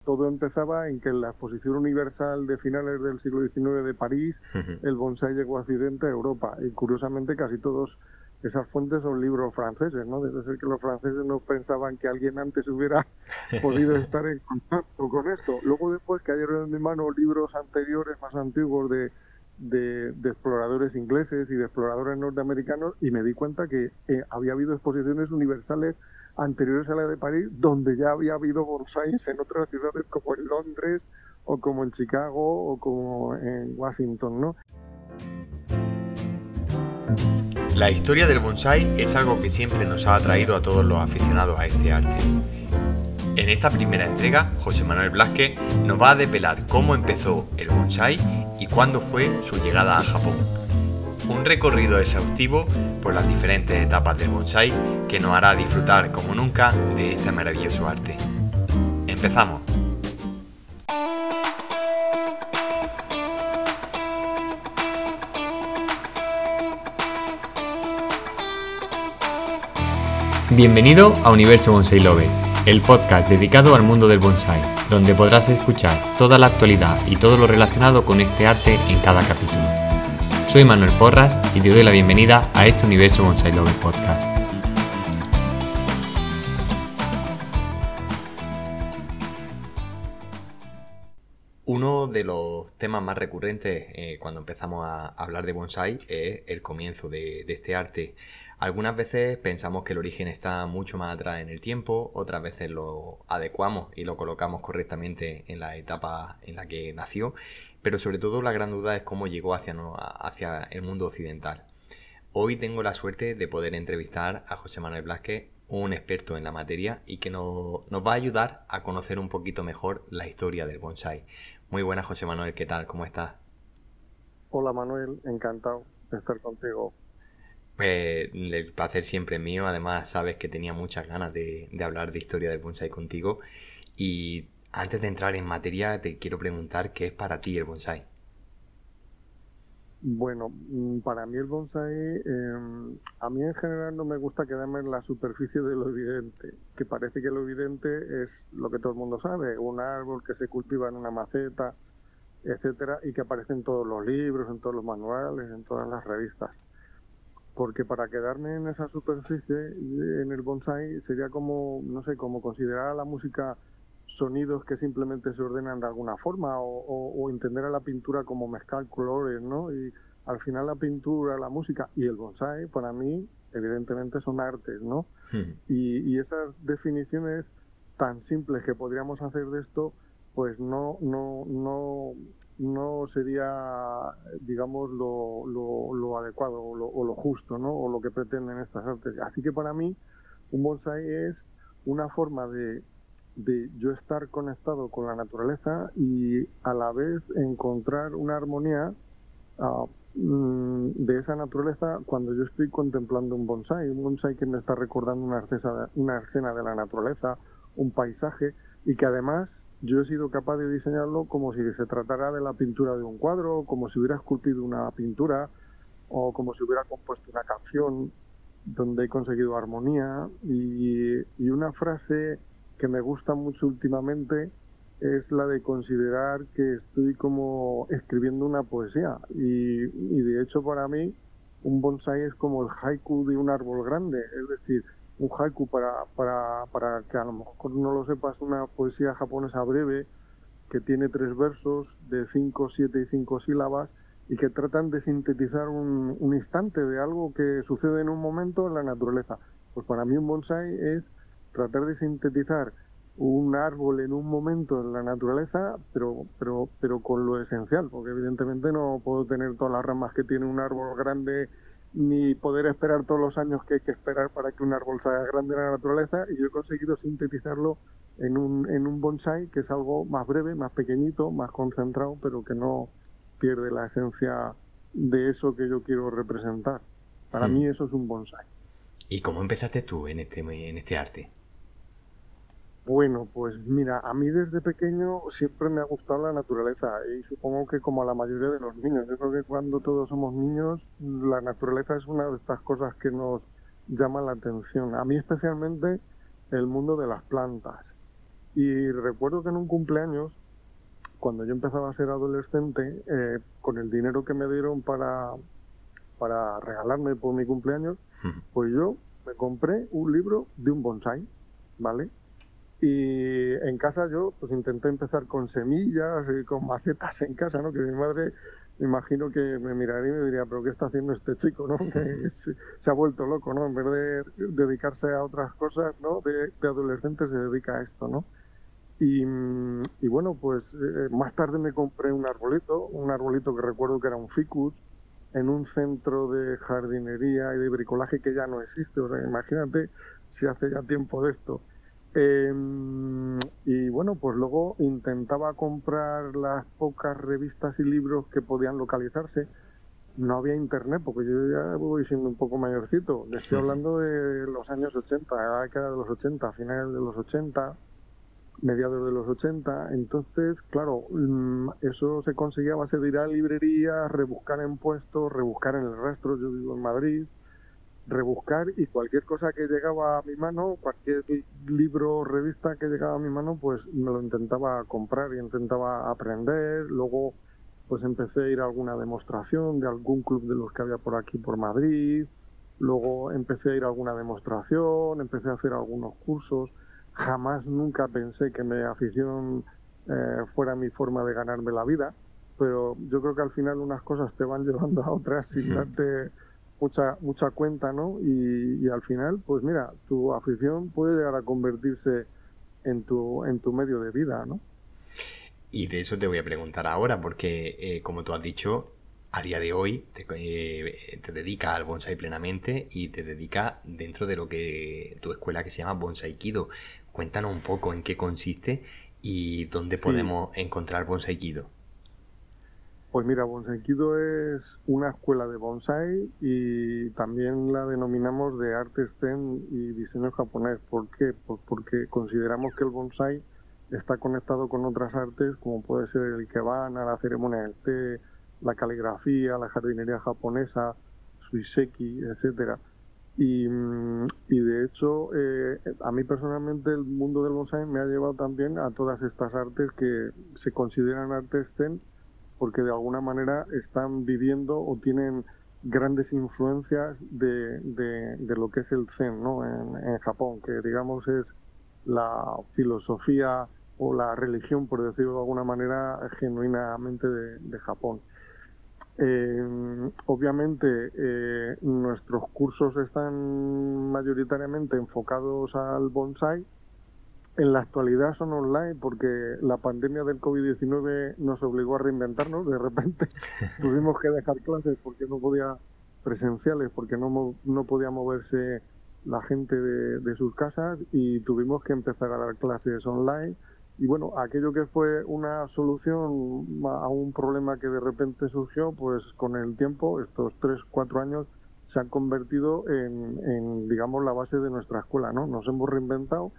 todo empezaba en que en la Exposición Universal de finales del siglo XIX de París, el bonsái llegó a Occidente, a Europa, y curiosamente casi todos esas fuentes son libros franceses, ¿no? Debe ser que los franceses no pensaban que alguien antes hubiera podido estar en contacto con esto. Luego después cayeron en mi mano libros anteriores, más antiguos, de exploradores ingleses y de exploradores norteamericanos, y me di cuenta que había habido exposiciones universales anteriores a la de París, donde ya había habido bonsáis en otras ciudades como en Londres o como en Chicago o como en Washington, ¿no? La historia del bonsái es algo que siempre nos ha atraído a todos los aficionados a este arte. En esta primera entrega, José Manuel Blasque nos va a desvelar cómo empezó el bonsái y cuándo fue su llegada a Japón. Un recorrido exhaustivo por las diferentes etapas del bonsái que nos hará disfrutar como nunca de este maravilloso arte. ¡Empezamos! Bienvenido a Universo Bonsai Lover, el podcast dedicado al mundo del bonsái, donde podrás escuchar toda la actualidad y todo lo relacionado con este arte en cada capítulo. Soy Manuel Porras y te doy la bienvenida a este Universo Bonsai Lover podcast. Uno de los temas más recurrentes cuando empezamos a hablar de bonsái es el comienzo de este arte. Algunas veces pensamos que el origen está mucho más atrás en el tiempo, otras veces lo adecuamos y lo colocamos correctamente en la etapa en la que nació, pero sobre todo la gran duda es cómo llegó hacia el mundo occidental. Hoy tengo la suerte de poder entrevistar a José Manuel Blasque, un experto en la materia y que nos va a ayudar a conocer un poquito mejor la historia del bonsái. Muy buenas, José Manuel, ¿qué tal? ¿Cómo estás? Hola Manuel, encantado de estar contigo. El placer siempre es mío. Además, sabes que tenía muchas ganas de hablar de historia del bonsái contigo. Y antes de entrar en materia, te quiero preguntar qué es para ti el bonsái. Bueno, para mí el bonsái, a mí en general no me gusta quedarme en la superficie de lo evidente, que parece que lo evidente es lo que todo el mundo sabe, un árbol que se cultiva en una maceta, etcétera, y que aparece en todos los libros, en todos los manuales, en todas las revistas. Porque para quedarme en esa superficie, en el bonsái, sería como, no sé, como considerar a la música sonidos que simplemente se ordenan de alguna forma o entender a la pintura como mezclar colores, ¿no? Y al final la pintura, la música y el bonsái, para mí, evidentemente son artes, ¿no? Y esas definiciones tan simples que podríamos hacer de esto, pues no sería, digamos, lo adecuado o lo justo, ¿no? O lo que pretenden estas artes. Así que para mí, un bonsái es una forma de yo estar conectado con la naturaleza y a la vez encontrar una armonía de esa naturaleza cuando yo estoy contemplando un bonsái que me está recordando una escena de la naturaleza, un paisaje, y que además yo he sido capaz de diseñarlo como si se tratara de la pintura de un cuadro, como si hubiera esculpido una pintura, o como si hubiera compuesto una canción donde he conseguido armonía. Y una frase que me gusta mucho últimamente es la de considerar que estoy como escribiendo una poesía. Y de hecho para mí un bonsái es como el haiku de un árbol grande. Es decir, un haiku para que a lo mejor no lo sepas, una poesía japonesa breve que tiene 3 versos de 5, 7 y 5 sílabas y que tratan de sintetizar un instante de algo que sucede en un momento en la naturaleza. Pues para mí un bonsái es tratar de sintetizar un árbol en un momento en la naturaleza, pero con lo esencial, porque evidentemente no puedo tener todas las ramas que tiene un árbol grande, ni poder esperar todos los años que hay que esperar para que un árbol salga grande en la naturaleza, y yo he conseguido sintetizarlo en un bonsái, que es algo más breve, más pequeñito, más concentrado, pero que no pierde la esencia de eso que yo quiero representar. Para mí eso es un bonsái. ¿Y cómo empezaste tú en este arte? Bueno, pues mira, a mí desde pequeño siempre me ha gustado la naturaleza y supongo que como a la mayoría de los niños, yo creo que cuando todos somos niños, la naturaleza es una de estas cosas que nos llama la atención. A mí especialmente el mundo de las plantas. Y recuerdo que en un cumpleaños, cuando yo empezaba a ser adolescente, con el dinero que me dieron para regalarme por mi cumpleaños, pues yo me compré un libro de un bonsái, ¿vale? Y en casa yo pues intenté empezar con semillas y con macetas en casa, ¿no? Que mi madre, me imagino que me miraría y me diría, pero ¿qué está haciendo este chico, no? Que se ha vuelto loco, ¿no? En vez de dedicarse a otras cosas, ¿no? De adolescente se dedica a esto, ¿no? Y bueno, pues más tarde me compré un arbolito que recuerdo que era un ficus, en un centro de jardinería y de bricolaje que ya no existe. O sea, imagínate si hace ya tiempo de esto. Eh, y bueno, pues luego intentaba comprar las pocas revistas y libros que podían localizarse. No había internet porque yo ya voy siendo un poco mayorcito. Le estoy hablando de los años 80, la década de los 80, finales de los 80, mediados de los 80. Entonces, claro, eso se conseguía a base de ir a librerías, rebuscar en puestos, rebuscar en el rastro. Yo vivo en Madrid, rebuscar, y cualquier cosa que llegaba a mi mano, cualquier libro o revista que llegaba a mi mano, pues me lo intentaba comprar y intentaba aprender. Luego pues empecé a ir a alguna demostración de algún club de los que había por aquí por Madrid. Luego empecé a ir a alguna demostración, empecé a hacer algunos cursos. Jamás nunca pensé que mi afición fuera mi forma de ganarme la vida, pero yo creo que al final unas cosas te van llevando a otras sin darte mucha cuenta, ¿no? Y al final, pues mira, tu afición puede llegar a convertirse en tu medio de vida, ¿no? Y de eso te voy a preguntar ahora, porque como tú has dicho, a día de hoy te dedicas al bonsai plenamente y te dedicas dentro de lo que tu escuela que se llama Bonsai Kido. Cuéntanos un poco en qué consiste y dónde Sí, podemos encontrar Bonsai Kido. pues mira, Bonsaikido es una escuela de bonsai y también la denominamos de arte zen y diseño japonés. ¿Por qué? Pues porque consideramos que el bonsai está conectado con otras artes, como puede ser el ikebana, la ceremonia del té, la caligrafía, la jardinería japonesa, suiseki, etcétera. Y de hecho, a mí personalmente el mundo del bonsai me ha llevado también a todas estas artes que se consideran artes zen, porque de alguna manera están viviendo o tienen grandes influencias de lo que es el Zen, ¿no? En Japón, que digamos es la filosofía o la religión, por decirlo de alguna manera, genuinamente de Japón. Obviamente, nuestros cursos están mayoritariamente enfocados al bonsai. En la actualidad son online porque la pandemia del COVID-19 nos obligó a reinventarnos. De repente tuvimos que dejar clases porque no podía, presenciales, porque no podía moverse la gente de sus casas, y tuvimos que empezar a dar clases online. Y bueno, aquello que fue una solución a un problema que de repente surgió, pues con el tiempo, estos 3, 4 años, se han convertido digamos, la base de nuestra escuela, ¿no? Nos hemos reinventado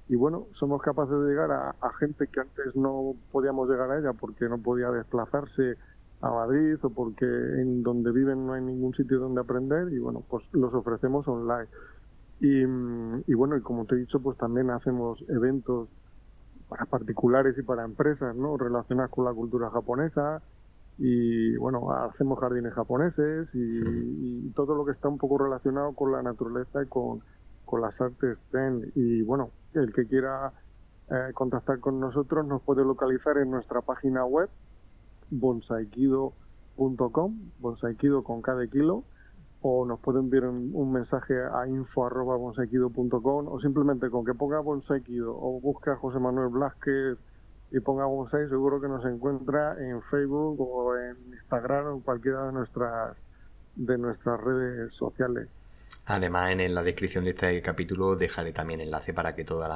y bueno, somos capaces de llegar a gente que antes no podíamos llegar a ella porque no podía desplazarse a Madrid o porque en donde viven no hay ningún sitio donde aprender, y bueno, pues los ofrecemos online. Y bueno, y como te he dicho, pues también hacemos eventos para particulares y para empresas, ¿no? Relacionadas con la cultura japonesa. Y bueno, hacemos jardines japoneses y todo lo que está un poco relacionado con la naturaleza y con las artes zen. Y bueno, el que quiera contactar con nosotros nos puede localizar en nuestra página web bonsaikido.com, bonsaikido con cada kilo, o nos puede enviar un mensaje a info@bonsaikido.com, o simplemente con que ponga Bonsaikido o busque a José Manuel Blázquez y ponga bonsai, seguro que nos encuentra en Facebook o en Instagram o en cualquiera de nuestras redes sociales. Además, en la descripción de este capítulo dejaré también enlace para que todos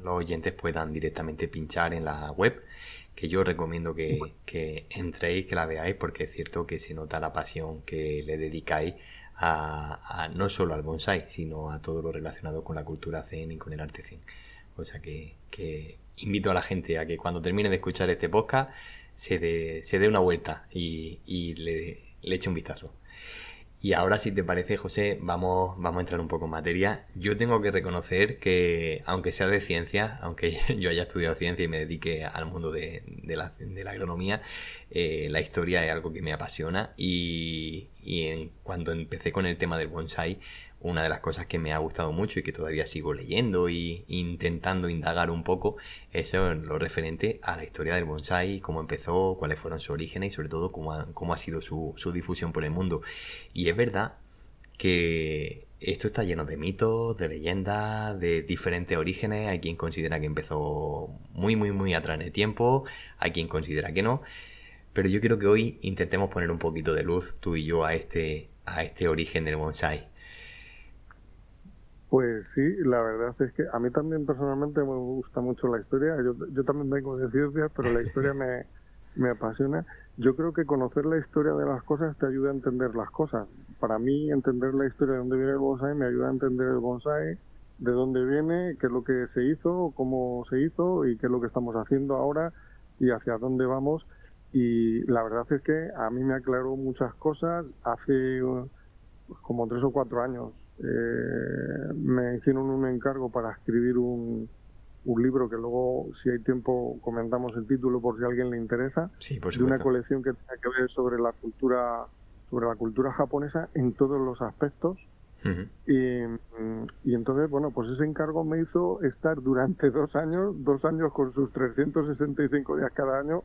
los oyentes puedan directamente pinchar en la web, que yo recomiendo que entréis, que la veáis, porque es cierto que se nota la pasión que le dedicáis no solo al bonsai, sino a todo lo relacionado con la cultura zen y con el arte zen. O sea que invito a la gente a que cuando termine de escuchar este podcast se dé una vuelta y le eche un vistazo. Y ahora, si te parece, José, vamos a entrar un poco en materia. Yo tengo que reconocer que, aunque sea de ciencia, aunque yo haya estudiado ciencia y me dedique al mundo de la agronomía, la historia es algo que me apasiona cuando empecé con el tema del bonsai, una de las cosas que me ha gustado mucho y que todavía sigo leyendo y intentando indagar un poco, eso es lo referente a la historia del bonsai, cómo empezó, cuáles fueron sus orígenes y sobre todo cómo ha sido su difusión por el mundo. Y es verdad que esto está lleno de mitos, de leyendas, de diferentes orígenes. Hay quien considera que empezó muy, muy, muy atrás en el tiempo, hay quien considera que no. Pero yo quiero que hoy intentemos poner un poquito de luz, tú y yo, a este origen del bonsai. Pues sí, la verdad es que a mí también personalmente me gusta mucho la historia. Yo también vengo de ciencias, pero la historia me apasiona. Yo creo que conocer la historia de las cosas te ayuda a entender las cosas. Para mí, entender la historia de dónde viene el bonsai me ayuda a entender el bonsai, de dónde viene, qué es lo que se hizo, cómo se hizo y qué es lo que estamos haciendo ahora y hacia dónde vamos. Y la verdad es que a mí me aclaró muchas cosas. Hace como 3 o 4 años me hicieron un encargo para escribir un libro que luego, si hay tiempo, comentamos el título por si a alguien le interesa, Sí, por de una supuesto. colección que tiene que ver sobre la cultura japonesa en todos los aspectos. Ujú. Y entonces, bueno, pues ese encargo me hizo estar durante 2 años con sus 365 días cada año,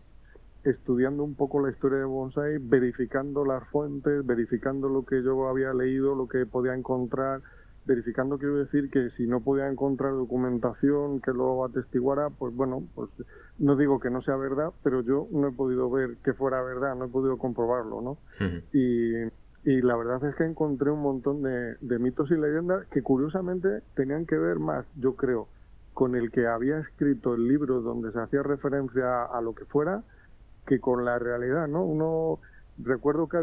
estudiando un poco la historia de bonsai, verificando las fuentes, verificando lo que yo había leído, lo que podía encontrar, verificando, quiero decir, que si no podía encontrar documentación que lo atestiguara, pues bueno, pues no digo que no sea verdad, pero yo no he podido ver que fuera verdad, no he podido comprobarlo, ¿no? Ujú. Y, y la verdad es que encontré un montón de mitos y leyendas que curiosamente tenían que ver más, yo creo, con el que había escrito el libro donde se hacía referencia a lo que fuera, que con la realidad, ¿no? Recuerdo que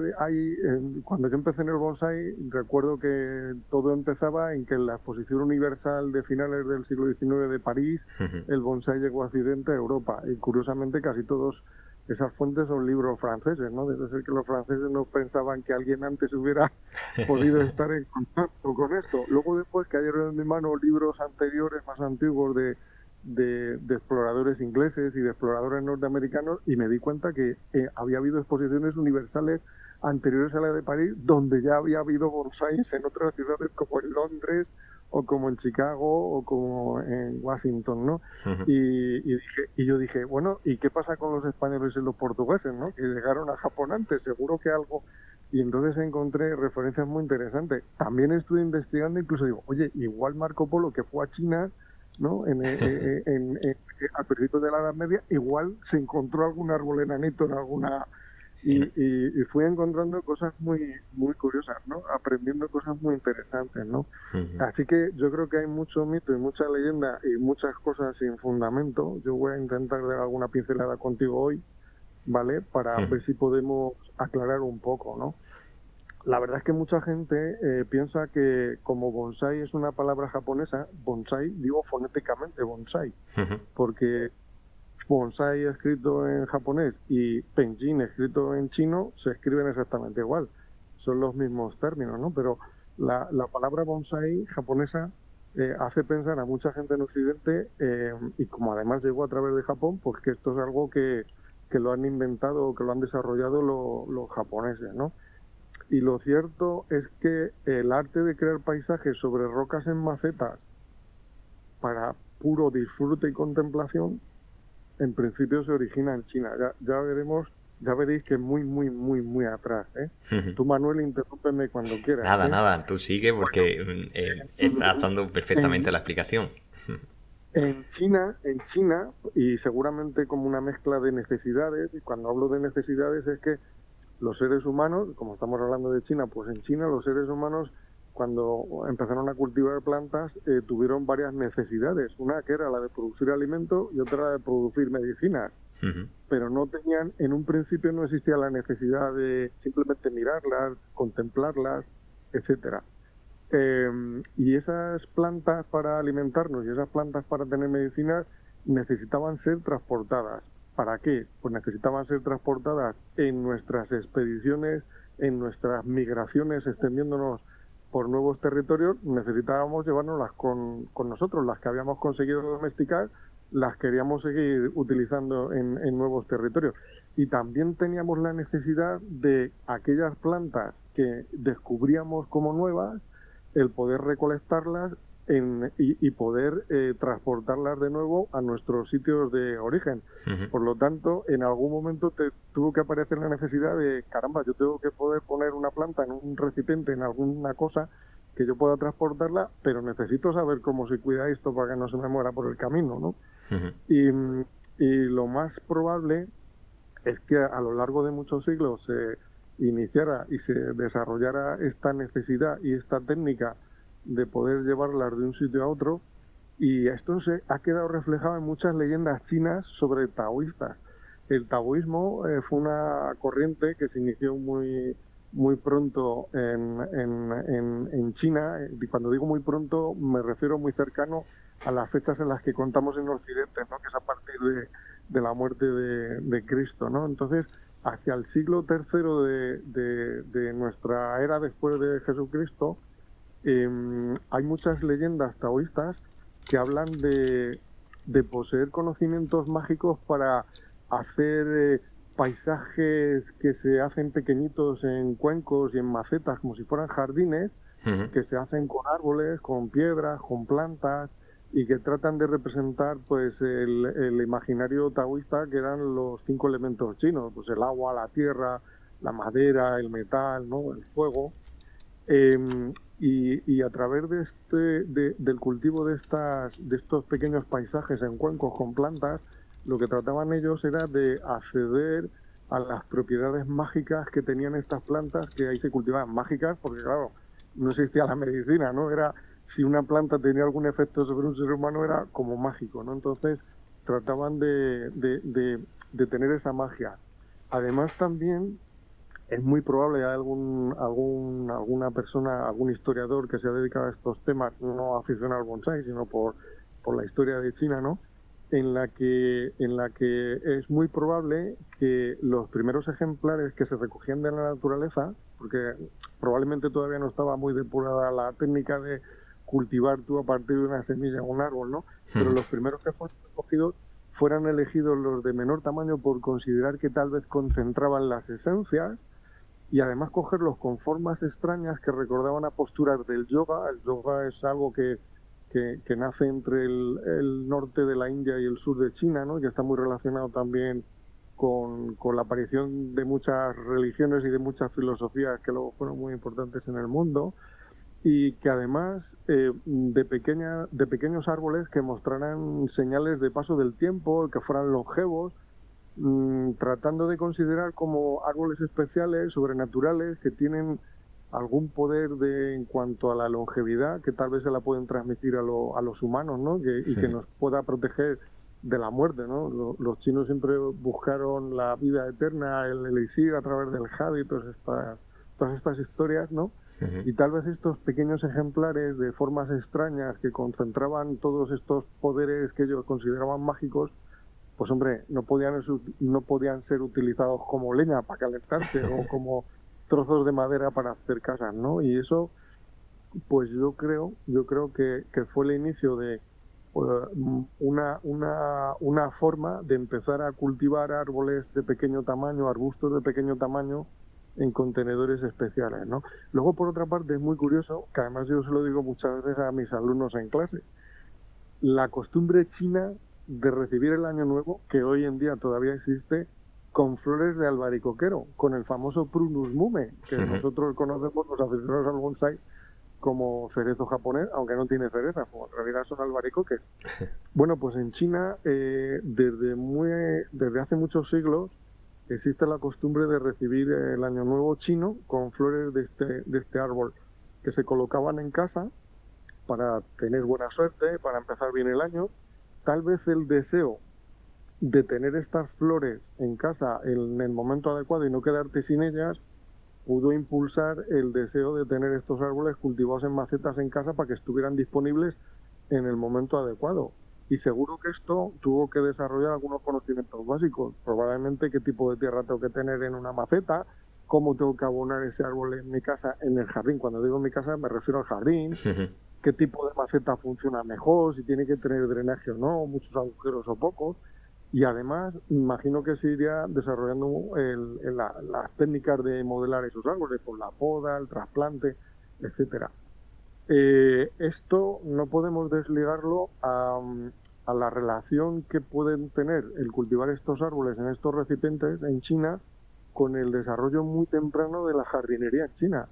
cuando yo empecé en el bonsai, recuerdo que todo empezaba en que en la Exposición Universal de finales del siglo XIX de París, Ujú. el bonsai llegó a Occidente, a Europa, y curiosamente casi todos esas fuentes son libros franceses, ¿no? Debe ser que los franceses no pensaban que alguien antes hubiera podido estar en contacto con esto. Luego después cayeron en mi mano libros anteriores, más antiguos, de exploradores ingleses y de exploradores norteamericanos, y me di cuenta que había habido exposiciones universales anteriores a la de París donde ya había habido bonsáis en otras ciudades como en Londres o como en Chicago o como en Washington, ¿no? Ujú. Y yo dije, bueno, ¿y qué pasa con los españoles y los portugueses, ¿no? Que llegaron a Japón antes, seguro que algo. Y entonces encontré referencias muy interesantes. También estuve investigando, incluso digo, oye, igual Marco Polo, que fue a China, ¿no? Al principio de la Edad Media, igual se encontró algún árbol enanito en alguna. Y, En- y, y fui encontrando cosas muy, muy curiosas, ¿no? Aprendiendo cosas muy interesantes, ¿no? Ujú. Así que yo creo que hay mucho mito y mucha leyenda y muchas cosas sin fundamento. Yo voy a intentar dar alguna pincelada contigo hoy, ¿vale? Para Ujú. ver si podemos aclarar un poco, ¿no? La verdad es que mucha gente piensa que como bonsai es una palabra japonesa, bonsai, digo fonéticamente bonsai, Ujú. porque bonsai escrito en japonés y penjin escrito en chino se escriben exactamente igual. Son los mismos términos, ¿no? Pero la palabra bonsai japonesa hace pensar a mucha gente en Occidente, y como además llegó a través de Japón, pues que esto es algo que lo han inventado o que lo han desarrollado los japoneses, ¿no? Y lo cierto es que el arte de crear paisajes sobre rocas en macetas para puro disfrute y contemplación, en principio se origina en China. Ya veremos, ya veréis que muy, muy, muy, muy atrás, ¿eh? Ujú. Tú, Manuel, interrúmpeme cuando quieras, Nada, ¿eh? nada, tú sigue Bueno, porque estás dando perfectamente en, la explicación. en China, y seguramente como una mezcla de necesidades, y cuando hablo de necesidades es que los seres humanos, como estamos hablando de China, pues en China los seres humanos, cuando empezaron a cultivar plantas, tuvieron varias necesidades. Una que era la de producir alimento y otra la de producir medicinas. Ujú. Pero no tenían, en un principio no existía la necesidad de simplemente mirarlas, contemplarlas, etcétera. Y esas plantas para alimentarnos y esas plantas para tener medicinas necesitaban ser transportadas. ¿Para qué? Pues necesitaban ser transportadas en nuestras expediciones en nuestras migraciones extendiéndonos por nuevos territorios, necesitábamos llevárnoslas con nosotros. Las que habíamos conseguido domesticar, las queríamos seguir utilizando en nuevos territorios. Y también teníamos la necesidad de aquellas plantas que descubríamos como nuevas, el poder recolectarlas y poder transportarlas de nuevo a nuestros sitios de origen. Por lo tanto, en algún momento tuvo que aparecer la necesidad de, caramba, yo tengo que poder poner una planta en un recipiente, en alguna cosa, que yo pueda transportarla, pero necesito saber cómo se cuida esto para que no se me muera por el camino, ¿no? Y lo más probable es que a lo largo de muchos siglos se iniciara y se desarrollara esta necesidad y esta técnica de poder llevarlas de un sitio a otro, y esto se ha quedado reflejado en muchas leyendas chinas sobre taoístas. El taoísmo fue una corriente que se inició muy pronto en China, y cuando digo muy pronto me refiero muy cercano a las fechas en las que contamos en Occidente, ¿no? Que es a partir de la muerte de Cristo, ¿no? Entonces, hacia el siglo III de nuestra era después de Jesucristo, hay muchas leyendas taoístas que hablan de poseer conocimientos mágicos para hacer paisajes que se hacen pequeñitos en cuencos y en macetas, como si fueran jardines, que se hacen con árboles, con piedras, con plantas, y que tratan de representar pues el imaginario taoísta, que eran los 5 elementos chinos, pues el agua, la tierra, la madera, el metal, ¿no? El fuego. Y a través del cultivo de estos pequeños paisajes en cuencos con plantas, lo que trataban ellos era de acceder a las propiedades mágicas que tenían estas plantas, que ahí se cultivaban mágicas, porque claro, no existía la medicina, ¿no? Era, si una planta tenía algún efecto sobre un ser humano, era como mágico, ¿no? Entonces trataban de tener esa magia. Además también es muy probable que alguna persona, algún historiador que se ha dedicado a estos temas, no aficionado al bonsái, sino por la historia de China, ¿no? En la que es muy probable que los primeros ejemplares que se recogían de la naturaleza, porque probablemente todavía no estaba muy depurada la técnica de cultivar tú a partir de una semilla un árbol, ¿no? Pero los primeros que fueron recogidos fueran elegidos los de menor tamaño por considerar que tal vez concentraban las esencias, y además cogerlos con formas extrañas que recordaban a posturas del yoga. El yoga es algo que nace entre el norte de la India y el sur de China, ¿no? Y que está muy relacionado también con la aparición de muchas religiones y de muchas filosofías que luego fueron muy importantes en el mundo, y que además de pequeños árboles que mostraran señales de paso del tiempo, que fueran longevos, tratando de considerar como árboles especiales, sobrenaturales, que tienen algún poder en cuanto a la longevidad, que tal vez se la pueden transmitir a los humanos, ¿no? Y que nos pueda proteger de la muerte, ¿no? Los chinos siempre buscaron la vida eterna, el elixir a través del jade y todas estas historias, ¿no? Y tal vez estos pequeños ejemplares de formas extrañas que concentraban todos estos poderes que ellos consideraban mágicos, pues hombre, no podían ser utilizados como leña para calentarse o como trozos de madera para hacer casas, ¿no? Y eso, pues yo creo que fue el inicio de una forma de empezar a cultivar árboles de pequeño tamaño, arbustos de pequeño tamaño, en contenedores especiales, ¿no? Luego, por otra parte, es muy curioso, que además yo se lo digo muchas veces a mis alumnos en clase, la costumbre china de recibir el año nuevo, que hoy en día todavía existe, con flores de albaricoquero, con el famoso Prunus mume, que nosotros conocemos, los aficionados al bonsái, como cerezo japonés, aunque no tiene cereza, como en realidad son albaricoques. Bueno, pues en China, desde hace muchos siglos, existe la costumbre de recibir el año nuevo chino con flores de este árbol, que se colocaban en casa para tener buena suerte, para empezar bien el año. Tal vez el deseo de tener estas flores en casa en el momento adecuado y no quedarte sin ellas pudo impulsar el deseo de tener estos árboles cultivados en macetas en casa para que estuvieran disponibles en el momento adecuado. Y seguro que esto tuvo que desarrollar algunos conocimientos básicos, probablemente qué tipo de tierra tengo que tener en una maceta, cómo tengo que abonar ese árbol en mi casa, en el jardín. Cuando digo en mi casa me refiero al jardín, qué tipo de maceta funciona mejor, si tiene que tener drenaje o no, muchos agujeros o pocos. Y además, imagino que se iría desarrollando las técnicas de modelar esos árboles, por la poda, el trasplante, etcétera. Esto no podemos desligarlo a la relación que pueden tener el cultivar estos árboles en estos recipientes en China con el desarrollo muy temprano de la jardinería en China.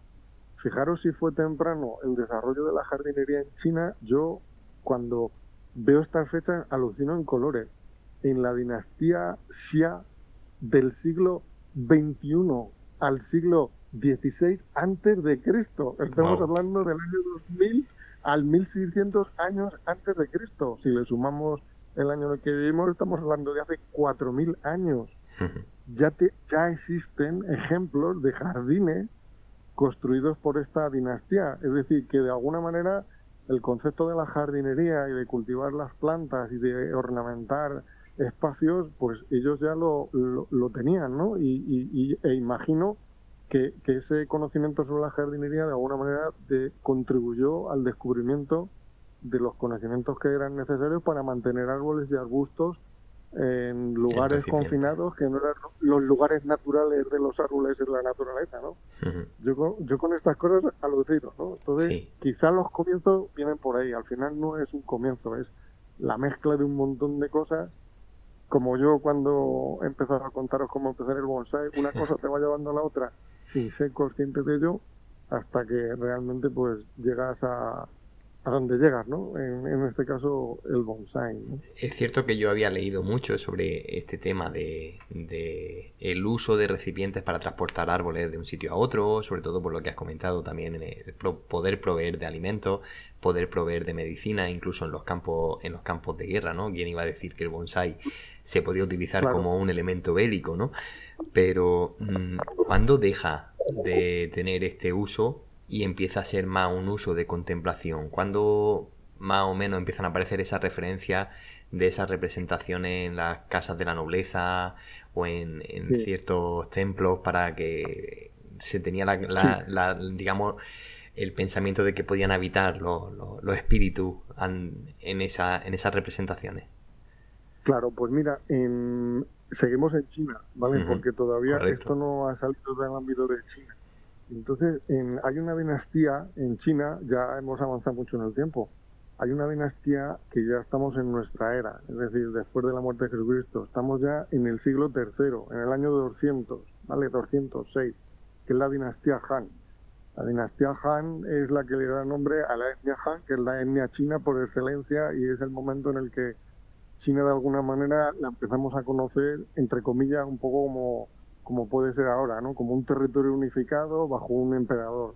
Fijaros si fue temprano el desarrollo de la jardinería en China. Yo, cuando veo estas fechas, alucino en colores. En la dinastía Xia del siglo XXI al siglo XVI antes de Cristo. Estamos hablando del año 2000 al 1600 años antes de Cristo. Si le sumamos el año en el que vivimos, estamos hablando de hace 4000 años. Ya existen ejemplos de jardines construidos por esta dinastía. Es decir, que de alguna manera el concepto de la jardinería y de cultivar las plantas y de ornamentar espacios, pues ellos ya lo tenían, ¿no? E imagino que ese conocimiento sobre la jardinería de alguna manera contribuyó al descubrimiento de los conocimientos que eran necesarios para mantener árboles y arbustos en lugares confinados que no eran los lugares naturales de los árboles en la naturaleza, ¿no? Yo con estas cosas alucino, ¿no? Entonces, quizá los comienzos vienen por ahí. Al final no es un comienzo, es la mezcla de un montón de cosas. Como yo cuando he empezado a contaros cómo empezar el bonsai, una cosa te va llevando a la otra sin ser consciente de ello, hasta que realmente pues llegas a donde llegas, ¿no? En este caso, el bonsai, ¿no? Es cierto que yo había leído mucho sobre este tema de el uso de recipientes para transportar árboles de un sitio a otro, sobre todo por lo que has comentado también, en el poder proveer de alimentos, poder proveer de medicina, incluso en los campos de guerra, ¿no? ¿Quién iba a decir que el bonsai se podía utilizar como un elemento bélico, ¿no? Pero ¿cuándo deja de tener este uso y empieza a ser más un uso de contemplación? ¿Cuándo más o menos empiezan a aparecer esas referencias de esas representaciones en las casas de la nobleza o en ciertos templos, para que se tenía digamos, el pensamiento de que podían habitar los espíritus en esas representaciones? Claro, pues mira, seguimos en China, ¿vale? Porque todavía esto no ha salido del ámbito de China. Entonces, hay una dinastía en China, ya hemos avanzado mucho en el tiempo, hay una dinastía que ya estamos en nuestra era, es decir, después de la muerte de Jesucristo, estamos ya en el siglo III, en el año 200, ¿vale? 206, que es la dinastía Han. La dinastía Han es la que le da nombre a la etnia Han, que es la etnia china por excelencia, y es el momento en el que China de alguna manera la empezamos a conocer, entre comillas, un poco como puede ser ahora, ¿no? Como un territorio unificado bajo un emperador.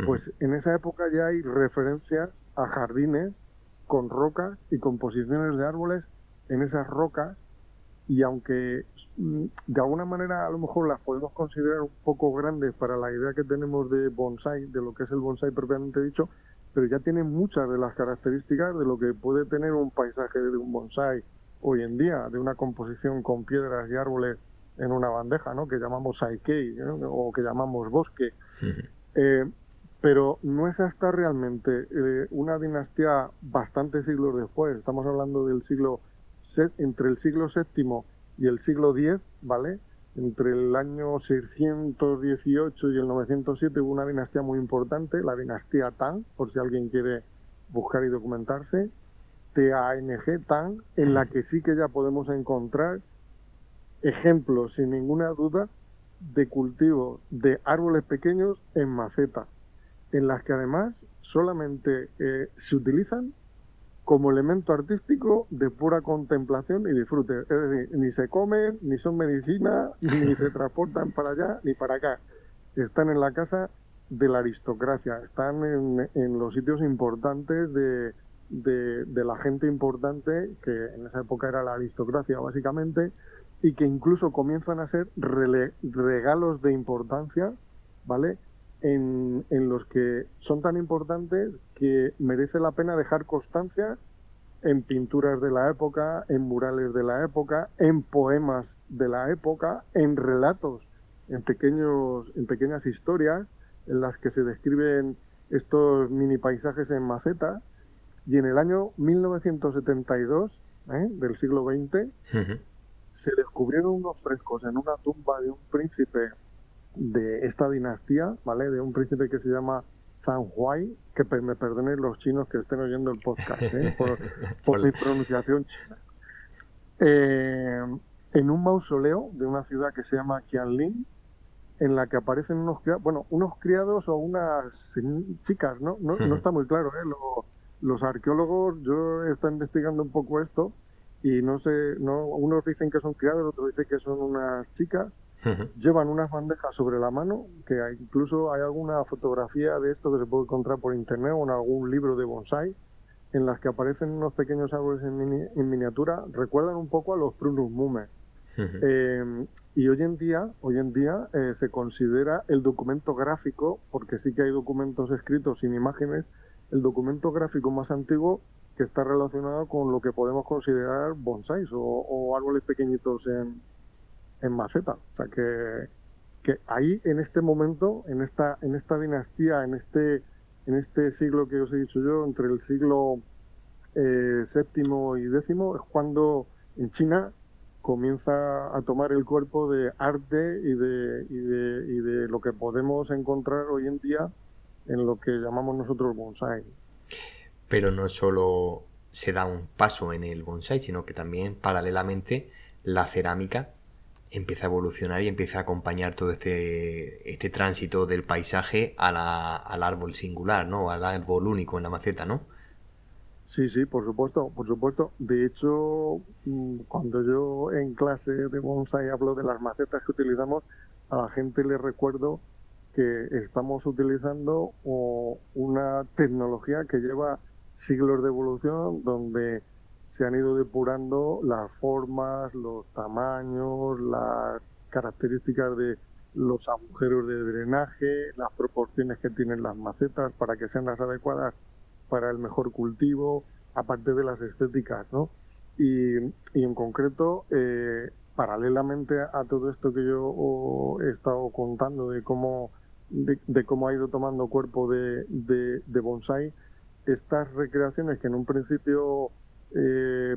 Pues en esa época ya hay referencias a jardines con rocas y composiciones de árboles en esas rocas, y aunque de alguna manera a lo mejor las podemos considerar un poco grandes para la idea que tenemos de bonsai, de lo que es el bonsai propiamente dicho, pero ya tienen muchas de las características de lo que puede tener un paisaje de un bonsai hoy en día, de una composición con piedras y árboles en una bandeja, ¿no? Que llamamos saikei, ¿no? O que llamamos bosque. Pero no es hasta realmente una dinastía bastantes siglos después, estamos hablando del entre el siglo VII y el siglo X, ¿vale? Entre el año 618 y el 907 hubo una dinastía muy importante, la dinastía Tang, por si alguien quiere buscar y documentarse, Tang, Tang, en la que sí que ya podemos encontrar ejemplos, sin ninguna duda, de cultivo de árboles pequeños en maceta, en las que además solamente se utilizan como elemento artístico de pura contemplación y disfrute. Es decir, ni se comen, ni son medicina, ni se transportan para allá ni para acá. Están en la casa de la aristocracia, están en los sitios importantes de la gente importante, que en esa época era la aristocracia básicamente, y que incluso comienzan a ser regalos de importancia, ¿vale? En los que son tan importantes que merece la pena dejar constancia en pinturas de la época, en murales de la época, en poemas de la época, en relatos en pequeñas historias en las que se describen estos mini paisajes en maceta. Y en el año 1972, del siglo XX, Ujú. se descubrieron unos frescos en una tumba de un príncipe de esta dinastía, ¿vale? De un príncipe que se llama Zhang Huai, que me perdonen los chinos que estén oyendo el podcast, por Por- mi pronunciación china. Eh, en un mausoleo de una ciudad que se llama Qianlin, en la que aparecen unos criados o unas chicas, ¿no? No Ujú. está muy claro, ¿eh? Los arqueólogos, yo he estado investigando un poco esto y no sé, no, unos dicen que son criados, otros dicen que son unas chicas. Ujú. Llevan unas bandejas sobre la mano, que incluso hay alguna fotografía de esto que se puede encontrar por internet o en algún libro de bonsai, en las que aparecen unos pequeños árboles en miniatura, recuerdan un poco a los prunus mume. Ujú. Y hoy en día se considera el documento gráfico, porque sí que hay documentos escritos sin imágenes, el documento gráfico más antiguo que está relacionado con lo que podemos considerar bonsáis o árboles pequeñitos en maceta. O sea que ahí en este momento, en esta dinastía, en este siglo que os he dicho yo, entre el siglo séptimo y décimo, es cuando en China comienza a tomar el cuerpo de arte y de lo que podemos encontrar hoy en día en lo que llamamos nosotros bonsai. Pero no solo se da un paso en el bonsai, sino que también paralelamente la cerámica empieza a evolucionar y empieza a acompañar todo este tránsito del paisaje al árbol singular, ¿no? Al árbol único en la maceta, ¿no? Sí, sí, por supuesto, por supuesto. De hecho, cuando yo en clase de bonsai hablo de las macetas que utilizamos, a la gente le recuerdo que estamos utilizando una tecnología que lleva siglos de evolución, donde se han ido depurando las formas, los tamaños, las características de los agujeros de drenaje, las proporciones que tienen las macetas para que sean las adecuadas para el mejor cultivo, aparte de las estéticas, ¿no? Y en concreto, paralelamente a todo esto que yo he estado contando de cómo ha ido tomando cuerpo de bonsai, estas recreaciones que en un principio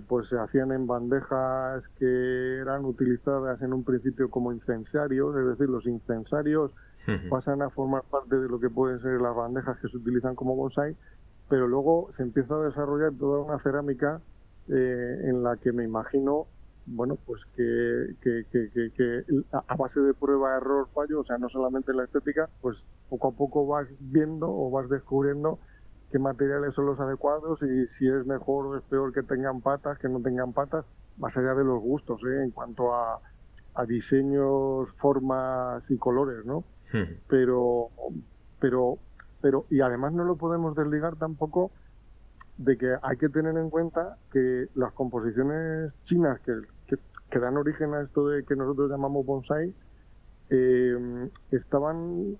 pues se hacían en bandejas que eran utilizadas en un principio como incensarios, es decir, los incensarios pasan a formar parte de lo que pueden ser las bandejas que se utilizan como bonsai, pero luego se empieza a desarrollar toda una cerámica en la que me imagino, bueno, pues que a base de prueba, error, fallo, o sea, no solamente la estética, pues poco a poco vas viendo o vas descubriendo qué materiales son los adecuados y si es mejor o es peor que tengan patas, que no tengan patas, más allá de los gustos, en cuanto a diseños, formas y colores, ¿no? Pero, pero, y además no lo podemos desligar tampoco de que hay que tener en cuenta que las composiciones chinas que dan origen a esto de que nosotros llamamos bonsai, estaban,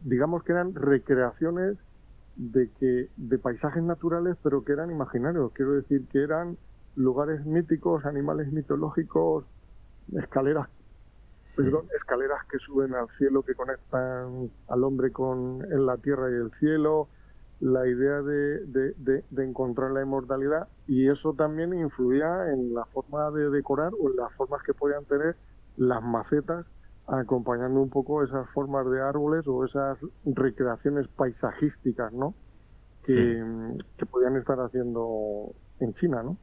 digamos que eran recreaciones de paisajes naturales, pero que eran imaginarios. Quiero decir que eran lugares míticos, animales mitológicos, escaleras escaleras que suben al cielo, que conectan al hombre con en la tierra y el cielo, la idea de encontrar la inmortalidad, y eso también influía en la forma de decorar o en las formas que podían tener las macetas, acompañando un poco esas formas de árboles o esas recreaciones paisajísticas, ¿no? Que podían estar haciendo en China, ¿no?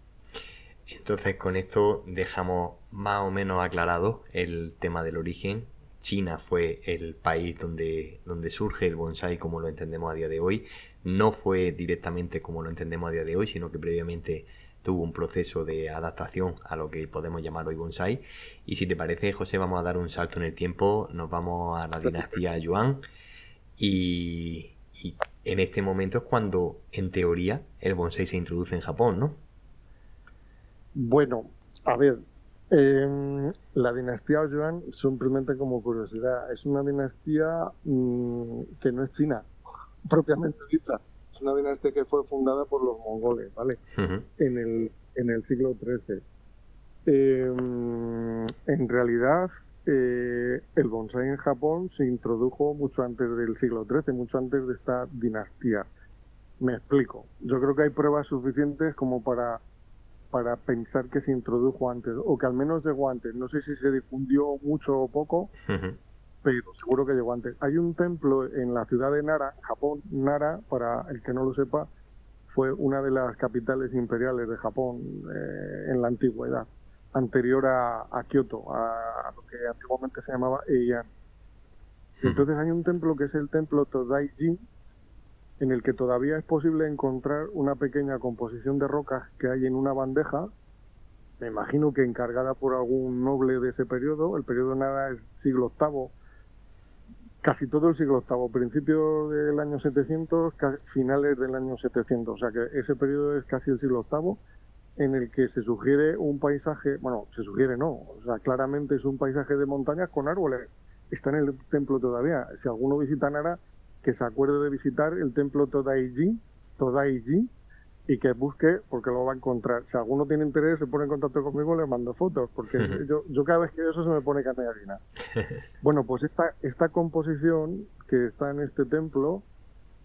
Entonces con esto dejamos más o menos aclarado el tema del origen. China fue el país donde surge el bonsai como lo entendemos a día de hoy. No fue directamente como lo entendemos a día de hoy, sino que previamente tuvo un proceso de adaptación a lo que podemos llamar hoy bonsai. Y si te parece, José, vamos a dar un salto en el tiempo, nos vamos a la dinastía Yuan y en este momento es cuando, en teoría, el bonsai se introduce en Japón, ¿no? Bueno, a ver, la dinastía Yuan, simplemente como curiosidad, es una dinastía que no es china, propiamente dicha. Es una dinastía que fue fundada por los mongoles, ¿vale? En el siglo XIII. En realidad, el bonsái en Japón se introdujo mucho antes del siglo XIII, mucho antes de esta dinastía. Me explico. Yo creo que hay pruebas suficientes como para pensar que se introdujo antes, o que al menos llegó antes. No sé si se difundió mucho o poco, Ujú. pero seguro que llegó antes. Hay un templo en la ciudad de Nara, Japón. Nara, para el que no lo sepa, fue una de las capitales imperiales de Japón en la antigüedad, anterior a Kioto, a lo que antiguamente se llamaba Heian. Y Ujú. entonces hay un templo que es el templo Todai-ji, en el que todavía es posible encontrar una pequeña composición de rocas que hay en una bandeja, me imagino que encargada por algún noble de ese periodo. El periodo Nara es siglo octavo, casi todo el siglo octavo, principio del año 700, finales del año 700, o sea que ese periodo es casi el siglo octavo, en el que se sugiere un paisaje, bueno, se sugiere no, o sea, claramente es un paisaje de montañas con árboles. Está en el templo todavía. Si alguno visita Nara, que se acuerde de visitar el templo Todaiji, y que busque, porque lo va a encontrar. Si alguno tiene interés, se pone en contacto conmigo, le mando fotos, porque Ujú. yo cada vez que veo eso se me pone carne de harina. Bueno, pues esta composición que está en este templo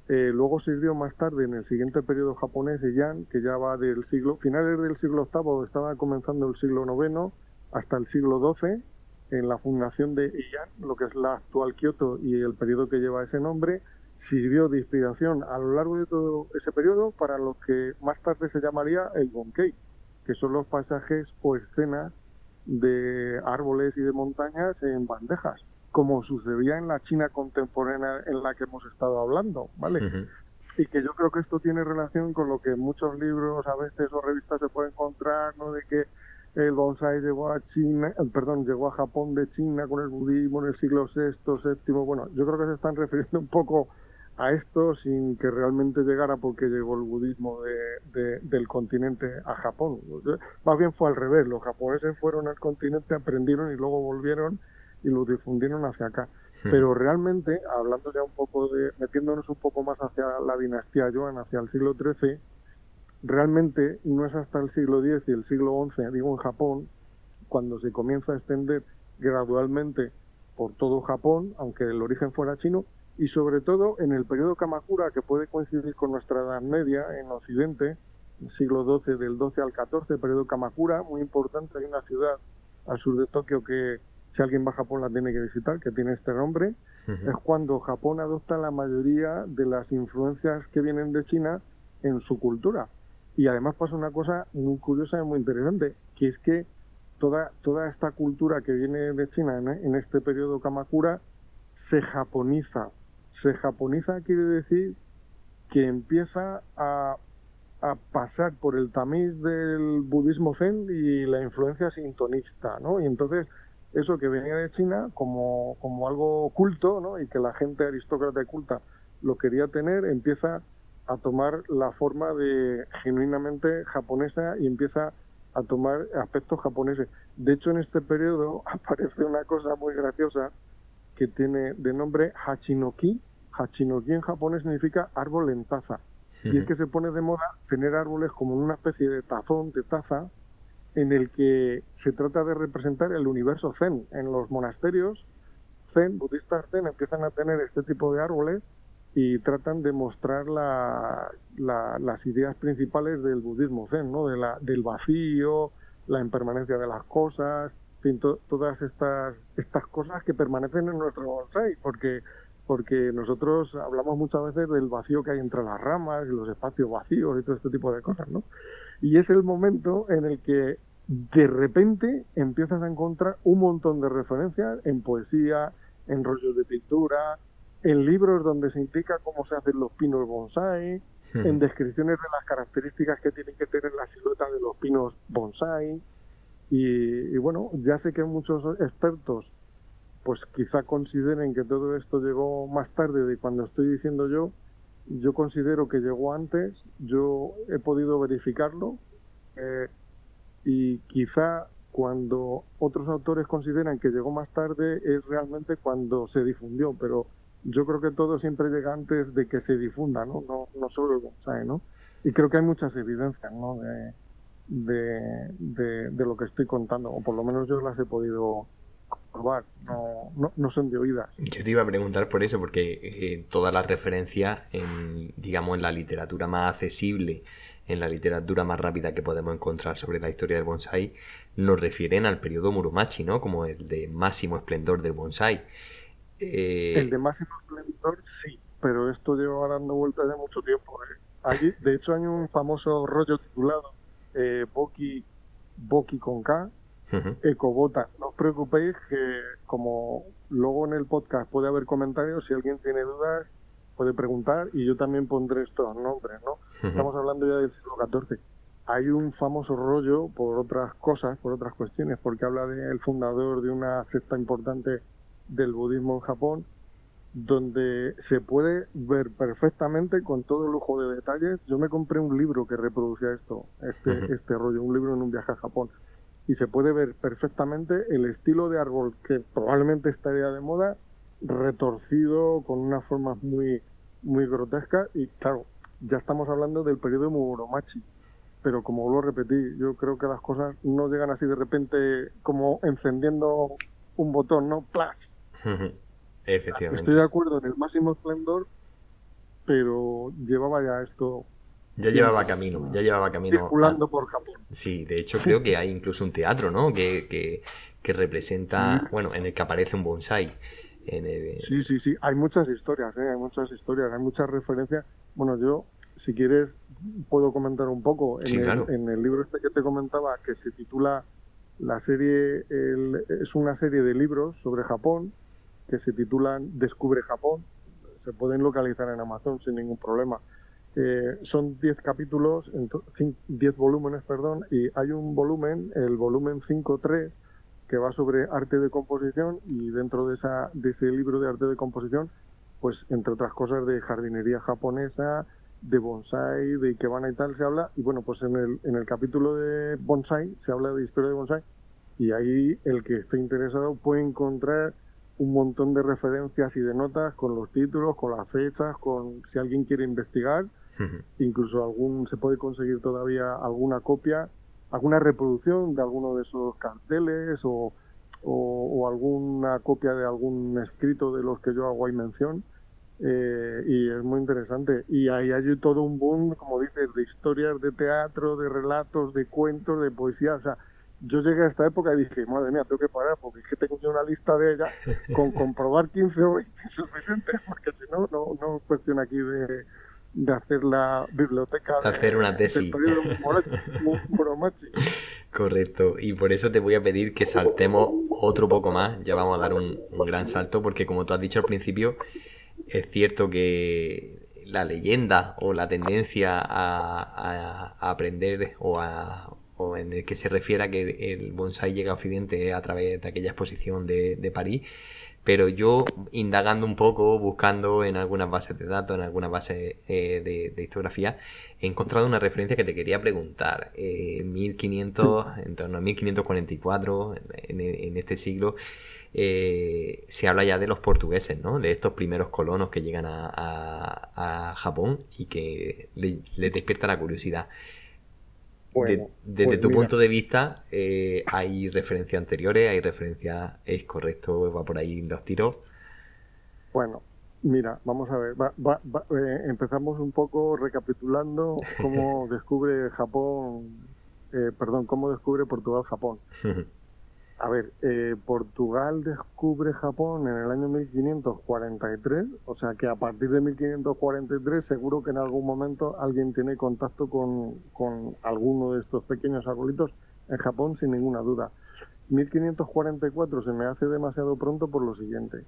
luego sirvió más tarde en el siguiente periodo japonés, Heian, que ya va del siglo, finales del siglo octavo, estaba comenzando el siglo noveno, hasta el siglo XII, en la fundación de Heian, lo que es la actual Kioto y el periodo que lleva ese nombre, sirvió de inspiración a lo largo de todo ese periodo para lo que más tarde se llamaría el Bonkei, que son los pasajes o escenas de árboles y de montañas en bandejas, como sucedía en la China contemporánea en la que hemos estado hablando, ¿vale? Ujú. Y que yo creo que esto tiene relación con lo que en muchos libros a veces o revistas se puede encontrar, ¿no? De que el bonsái llegó a China, perdón, llegó a Japón de China con el budismo en el siglo sexto, séptimo. Bueno, yo creo que se están refiriendo un poco a esto sin que realmente llegara porque llegó el budismo del continente a Japón. Más bien fue al revés, los japoneses fueron al continente, aprendieron y luego volvieron y lo difundieron hacia acá. Ujú. Pero realmente, hablando ya un poco metiéndonos un poco más hacia la dinastía Yuan, hacia el siglo XIII, realmente no es hasta el siglo X y el siglo XI, digo en Japón, cuando se comienza a extender gradualmente por todo Japón, aunque el origen fuera chino, y sobre todo en el periodo Kamakura, que puede coincidir con nuestra Edad Media en Occidente, siglo XII, del XII al XIV, periodo Kamakura, muy importante. Hay una ciudad al sur de Tokio que, si alguien va a Japón, la tiene que visitar, que tiene este nombre. Ujú. Es cuando Japón adopta la mayoría de las influencias que vienen de China en su cultura. Y además pasa una cosa muy curiosa y muy interesante, que es que toda esta cultura que viene de China en este periodo Kamakura se japoniza. Se japoniza quiere decir que empieza a pasar por el tamiz del budismo zen y la influencia sintonista, ¿no? Y entonces eso que venía de China como algo culto, ¿no? Y que la gente aristócrata y culta lo quería tener, empieza a tomar la forma de genuinamente japonesa y empieza a tomar aspectos japoneses. De hecho, en este periodo aparece una cosa muy graciosa que tiene de nombre Hachinoki. Hachinoki en japonés significa árbol en taza. Y es Ujú. que se pone de moda tener árboles como una especie de tazón, de taza, en el que se trata de representar el universo zen. En los monasterios zen, budistas zen, empiezan a tener este tipo de árboles y tratan de mostrar las ideas principales del budismo zen, ¿no? Del vacío, la impermanencia de las cosas, en fin, todas estas cosas que permanecen en nuestro bonsai, porque nosotros hablamos muchas veces del vacío que hay entre las ramas y los espacios vacíos y todo este tipo de cosas, ¿no? Y es el momento en el que de repente empiezas a encontrar un montón de referencias en poesía, en rollos de pintura, en libros donde se indica cómo se hacen los pinos bonsai, en Ujú. descripciones de las características que tienen que tener la silueta de los pinos bonsai. Y bueno, ya sé que muchos expertos pues quizá consideren que todo esto llegó más tarde de cuando estoy diciendo yo. Yo considero que llegó antes, yo he podido verificarlo, eh, y quizá cuando otros autores consideran que llegó más tarde es realmente cuando se difundió, pero yo creo que todo siempre llega antes de que se difunda, ¿no? No solo el bonsai, ¿no? Y creo que hay muchas evidencias, ¿no? De lo que estoy contando, o por lo menos yo las he podido probar, no son de oídas. Yo te iba a preguntar por eso, porque todas las referencias en, digamos, en la literatura más accesible, en la literatura más rápida que podemos encontrar sobre la historia del bonsai, nos refieren al periodo Muromachi, ¿no? Como el de máximo esplendor del bonsai. El de máximo esplendor, sí, pero esto lleva dando vueltas de mucho tiempo. Allí, de hecho, hay un famoso rollo titulado Boki con K, Ujú, Ecobota. No os preocupéis que como luego en el podcast puede haber comentarios, si alguien tiene dudas puede preguntar y yo también pondré estos nombres, ¿no? ujú, Estamos hablando ya del siglo XIV. Hay un famoso rollo por otras cosas, por otras cuestiones, porque habla del fundador de una secta importante del budismo en Japón, donde se puede ver perfectamente con todo lujo de detalles. Yo me compré un libro que reproducía ujú. este rollo, un libro en un viaje a Japón, y se puede ver perfectamente el estilo de árbol que probablemente estaría de moda, retorcido, con unas formas muy grotescas, y claro, ya estamos hablando del periodo Muromachi, pero como vuelvo a repetir, yo creo que las cosas no llegan así de repente como encendiendo un botón, ¿no? ¡Plas! Ujú. Estoy Efectivamente. de acuerdo en el máximo esplendor, pero llevaba ya esto tiempo Ya llevaba camino. circulando por Japón. Sí, de hecho creo que hay incluso un teatro, ¿no? Que Sí, representa, bueno, en el que aparece un bonsai. En el... sí. Hay muchas historias, ¿eh? Hay muchas historias, hay muchas referencias. Bueno, yo, si quieres, puedo comentar un poco. Sí, claro. En el libro este que te comentaba, que se titula la serie, es una serie de libros sobre Japón, que se titulan Descubre Japón. Se pueden localizar en Amazon sin ningún problema. Son 10 capítulos, 10 volúmenes, perdón, y hay un volumen, el volumen 5.3, que va sobre arte de composición, y dentro de ese libro de arte de composición, pues entre otras cosas de jardinería japonesa, de bonsai, de ikebana y tal se habla, y bueno, pues en el capítulo de bonsai se habla de historia de bonsai, y ahí el que esté interesado puede encontrar un montón de referencias y de notas con los títulos, con las fechas, con si alguien quiere investigar, Ujú. incluso se puede conseguir todavía alguna copia, alguna reproducción de alguno de esos carteles o alguna copia de algún escrito de los que yo hago ahí mención. Y es muy interesante. Y ahí hay todo un boom, como dices, de historias de teatro, de relatos, de cuentos, de poesía. O sea, yo llegué a esta época y dije, madre mía, tengo que parar porque es que tengo yo una lista de ella con comprobar 15 o 20 es suficiente, porque si no, no es cuestión aquí de hacer la biblioteca Hacer una del tesis. periodo Muromachi. Correcto. Y por eso te voy a pedir que saltemos otro poco más. Ya vamos a dar un gran salto porque como tú has dicho al principio, es cierto que la leyenda o la tendencia a aprender o en el que se refiere a que el bonsai llega a Occidente a través de aquella exposición de París, pero yo indagando un poco, buscando en algunas bases de datos, en algunas bases de historiografía, he encontrado una referencia que te quería preguntar. Sí, 1500, en torno a 1544, en este siglo, se habla ya de los portugueses, ¿no? De estos primeros colonos que llegan a Japón y que les despierta la curiosidad. bueno, Desde pues tu mira, punto de vista, ¿hay referencias anteriores? ¿Hay referencias? ¿Es correcto? ¿Va por ahí los tiros? bueno, mira, vamos a ver, empezamos un poco recapitulando cómo descubre Japón, perdón, cómo descubre Portugal Japón. A ver, Portugal descubre Japón en el año 1543, o sea que a partir de 1543 seguro que en algún momento alguien tiene contacto con alguno de estos pequeños arbolitos en Japón sin ninguna duda. 1544 se me hace demasiado pronto por lo siguiente.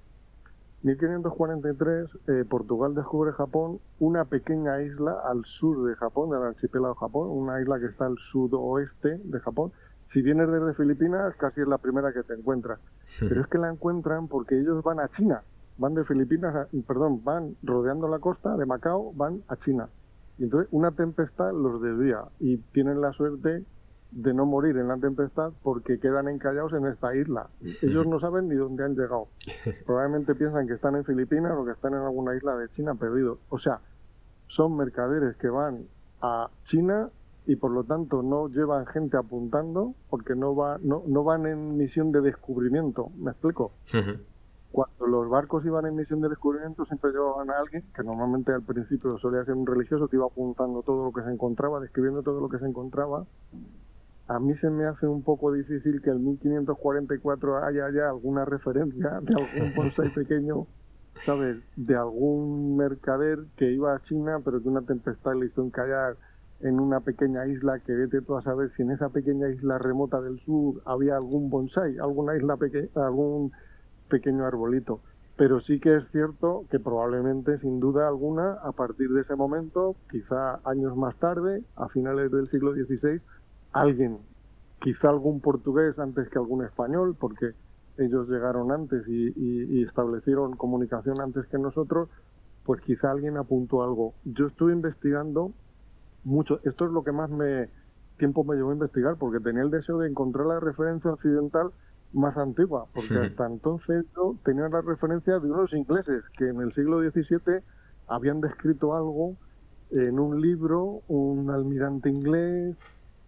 1543, Portugal descubre Japón, una pequeña isla al sur de Japón, del archipiélago de Japón, una isla que está al sudoeste de Japón. Si vienes desde Filipinas, casi es la primera que te encuentras. Pero es que la encuentran porque ellos van a China, van de Filipinas, perdón, van rodeando la costa de Macao, van a China. Y entonces una tempestad los desvía y tienen la suerte de no morir en la tempestad porque quedan encallados en esta isla. Ellos no saben ni dónde han llegado. Probablemente piensan que están en Filipinas o que están en alguna isla de China perdidos. O sea, son mercaderes que van a China y por lo tanto no llevan gente apuntando porque no van en misión de descubrimiento. ¿Me explico? Ujú. Cuando los barcos iban en misión de descubrimiento siempre llevaban a alguien, que normalmente al principio solía ser un religioso, que iba apuntando todo lo que se encontraba, describiendo todo lo que se encontraba. A mí se me hace un poco difícil que en 1544 haya ya alguna referencia de algún bonsai pequeño, ¿sabes? De algún mercader que iba a China, pero que una tempestad le hizo encallar en una pequeña isla, que vete tú a saber si en esa pequeña isla remota del sur había algún bonsai, alguna isla pequeña, algún pequeño arbolito. Pero sí que es cierto que probablemente, sin duda alguna, a partir de ese momento, quizá años más tarde, a finales del siglo XVI, alguien, quizá algún portugués antes que algún español, porque ellos llegaron antes y establecieron comunicación antes que nosotros, pues quizá alguien apuntó algo. Yo estuve investigando mucho, esto es lo que más tiempo me llevó a investigar, porque tenía el deseo de encontrar la referencia occidental más antigua, porque hasta entonces yo tenía la referencia de unos ingleses que en el siglo XVII habían descrito algo en un libro, un almirante inglés,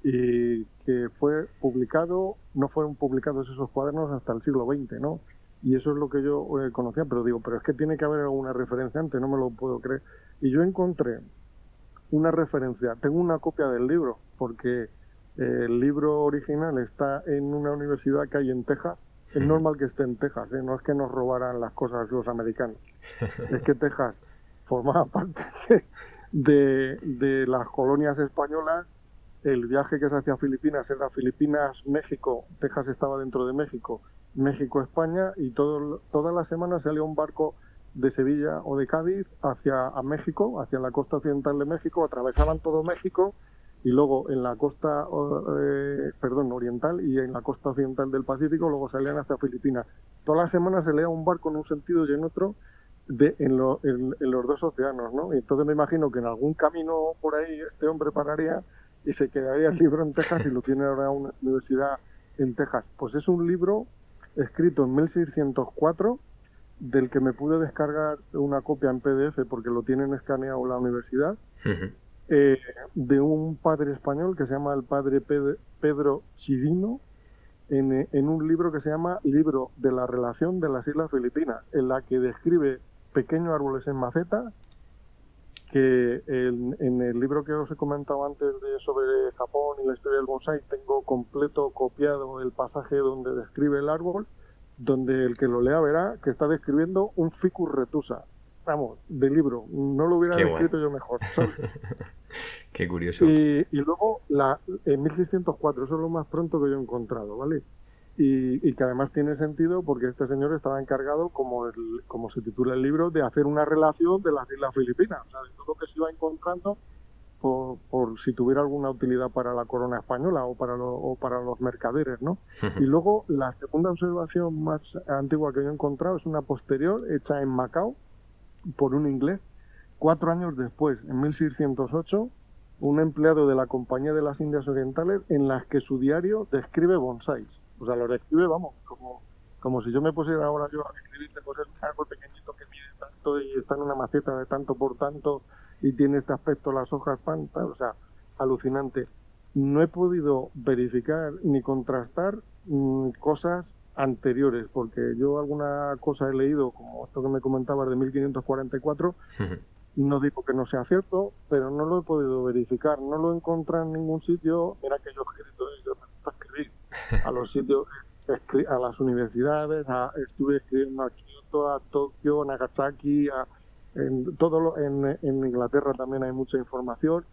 y que fue publicado, no fueron publicados esos cuadernos hasta el siglo XX, ¿no? Y eso es lo que yo conocía, pero digo, pero es que tiene que haber alguna referencia antes, no me lo puedo creer. Y yo encontré una referencia, tengo una copia del libro, porque el libro original está en una universidad que hay en Texas. Es normal que esté en Texas, ¿eh? No es que nos robaran las cosas los americanos, es que Texas formaba parte de las colonias españolas. El viaje que se hacía a Filipinas era Filipinas-México, Texas estaba dentro de México, México-España, y todas las semanas salía un barco de Sevilla o de Cádiz hacia México, hacia la costa occidental de México, atravesaban todo México, y luego en la costa oriental y en la costa occidental del Pacífico, luego salían hacia Filipinas. Todas las semanas se leía un barco en un sentido y en otro en los dos océanos, ¿no? Y entonces me imagino que en algún camino por ahí este hombre pararía y se quedaría el libro en Texas, y lo tiene ahora una universidad en Texas. Pues es un libro escrito en 1604, del que me pude descargar una copia en PDF porque lo tienen escaneado la universidad, de un padre español que se llama el padre Pedro Chirino, en un libro que se llama Libro de la Relación de las Islas Filipinas, en la que describe pequeños árboles en maceta, que en el libro que os he comentado antes sobre Japón y la historia del bonsai, tengo completo copiado el pasaje donde describe el árbol, donde el que lo lea verá que está describiendo un ficus retusa. Vamos, de libro. No lo hubiera descrito yo mejor, ¿sabes? Qué curioso. Y luego, en 1604, eso es lo más pronto que yo he encontrado, ¿vale? Y que además tiene sentido porque este señor estaba encargado, como se titula el libro, de hacer una relación de las Islas Filipinas, o sea, de todo lo que se iba encontrando por si tuviera alguna utilidad para la corona española o para los mercaderes, ¿no? Y luego la segunda observación más antigua que yo he encontrado es una posterior, hecha en Macao por un inglés, 4 años después, en 1608, un empleado de la Compañía de las Indias Orientales, en las que su diario describe bonsáis. O sea, lo describe, vamos, como si yo me pusiera ahora yo a escribirte, pues es un árbol pequeñito que mide tanto y está en una maceta de tanto por tanto y tiene este aspecto, las hojas pantas, o sea, alucinante. No he podido verificar ni contrastar cosas anteriores, porque yo alguna cosa he leído, como esto que me comentabas de 1544, no digo que no sea cierto, pero no lo he podido verificar, no lo he encontrado en ningún sitio. Mira que yo he escrito, yo me gusta escribir a los sitios, a las universidades, estuve escribiendo a Kioto, a Tokio, Nagasaki, en Inglaterra también hay mucha información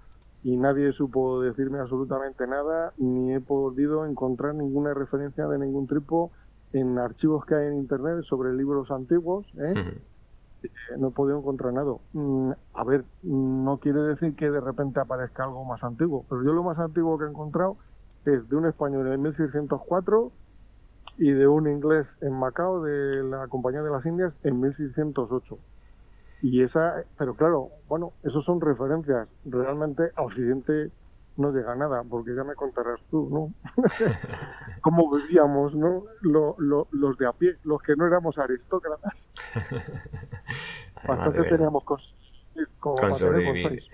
y nadie supo decirme absolutamente nada, ni he podido encontrar ninguna referencia de ningún tipo en archivos que hay en internet sobre libros antiguos, no he podido encontrar nada. A ver, no quiere decir que de repente aparezca algo más antiguo, pero yo lo más antiguo que he encontrado es de un español en 1604 y de un inglés en Macao de la Compañía de las Indias en 1608. Y pero claro, bueno, esos son referencias. Realmente a Occidente no llega nada, porque ya me contarás tú, ¿no? Cómo vivíamos, ¿no? Los de a pie, los que no éramos aristócratas. Bastante teníamos cosas. como Con para tener sobrevivir. bonsáis.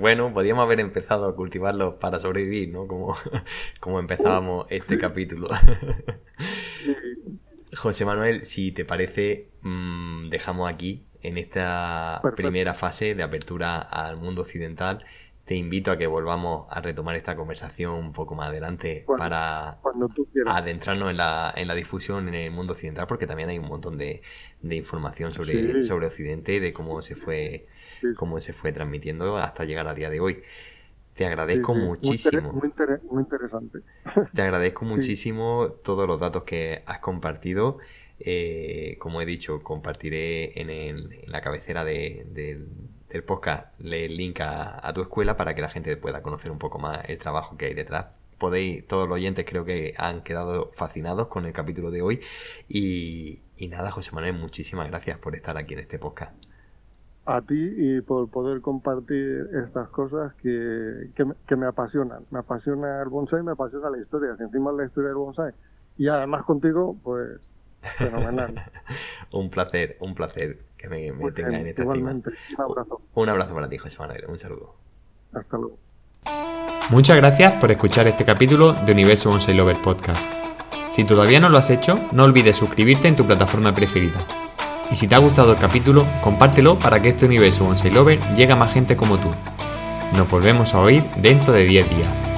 Bueno, podríamos haber empezado a cultivarlos para sobrevivir, ¿no? Como empezábamos este Sí, capítulo. sí, José Manuel, si te parece, dejamos aquí, en esta perfecto. primera fase de apertura al mundo occidental. Te invito a que volvamos a retomar esta conversación un poco más adelante Cuando, para cuando tú quieras. adentrarnos en la difusión en el mundo occidental, porque también hay un montón de información Sí, sobre Occidente y de sí, cómo se fue transmitiendo hasta llegar a día de hoy. Te sí, agradezco sí. muchísimo. Muy interesante. Te agradezco Sí, muchísimo todos los datos que has compartido. Como he dicho, compartiré en la cabecera del podcast el link a tu escuela para que la gente pueda conocer un poco más el trabajo que hay detrás. Todos los oyentes creo que han quedado fascinados con el capítulo de hoy. Y nada, José Manuel, muchísimas gracias por estar aquí en este podcast. a ti y por poder compartir estas cosas que me apasionan. Me apasiona el bonsai, me apasiona la historia. Si encima es la historia del bonsai y además contigo, pues fenomenal. Un placer que me Muy tenga en bien, esta estima. igualmente. Un abrazo. Un abrazo para ti, José Manuel. Un saludo. Hasta luego. Muchas gracias por escuchar este capítulo de Universo Bonsai Lover Podcast. Si todavía no lo has hecho, no olvides suscribirte en tu plataforma preferida. Y si te ha gustado el capítulo, compártelo para que este Universo Bonsai Lover llegue a más gente como tú. Nos volvemos a oír dentro de 10 días.